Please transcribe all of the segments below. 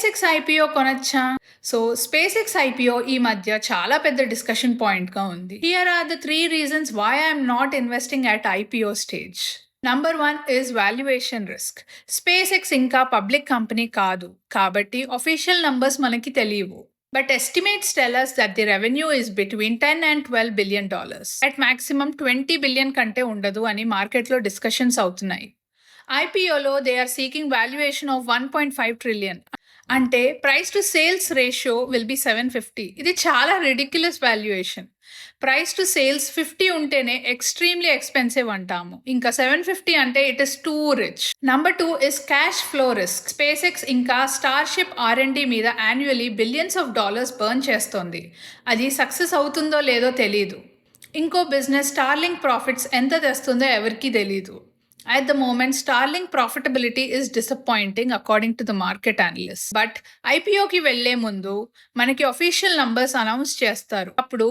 Space X IPO కొనొచ్చా? SpaceX IPO ఈ మధ్య చాలా పెద్ద డిస్కషన్ పాయింట్ గా ఉంది. Here are the 3 reasons why I'm not investing at IPO stage. Number 1 is valuation risk. SpaceX ఇంకా public company కాదు, కాబట్టి అఫీషియల్ నంబర్స్ మనకి తెలియవు. But estimates tell us that the revenue is between $10 and $12 billion. At maximum 20 billion కంటే ఉండదు అని మార్కెట్లో discussions అవుతున్నాయి. ఐపీఓలో they are seeking valuation of 1.5 trillion. అంటే price to sales ratio will be 750. ఇది చాలా ridiculous valuation. Price to sales 50 ఉంటేనే ఎక్స్ట్రీమ్లీ ఎక్స్పెన్సివ్ అంటాము, ఇంకా 750 అంటే it is too rich. Number 2 is cash flow risk. SpaceX ఇంకా స్టార్షిప్ R&D మీద annually billions of dollars burn చేస్తోంది. అది సక్సెస్ అవుతుందో లేదో తెలీదు. ఇంకో బిజినెస్ స్టార్లింక్ ప్రాఫిట్స్ ఎంత తెస్తుందో ఎవరికీ తెలీదు. At the moment, Starlink profitability is disappointing according to the market analysts. But IPOకి వెళ్లే ముందు మనకి official numbers అనౌన్స్ చేస్తారు. అప్పుడు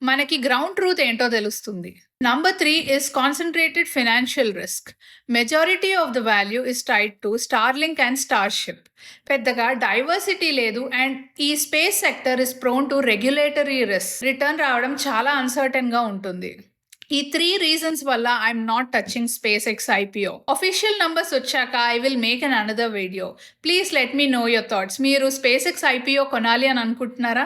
మనకి గ్రౌండ్ ట్రూత్ ఏంటో తెలుస్తుంది. Number 3 is concentrated financial risk. Majority of the value is tied to Starlink and Starship. పెద్దగా diversity లేదు అండ్ ఈ space sector is prone to regulatory risk. Return రావడం చాలా అన్సర్టన్ గా ఉంటుంది. ఈ 3 రీజన్స్ వల్ల I'm not touching SpaceX IPO. Official numbers వచ్చాక I will make an another video. Please let me know your thoughts. మీరు SpaceX IPO కొనాలి అని అనుకుంటున్నారా?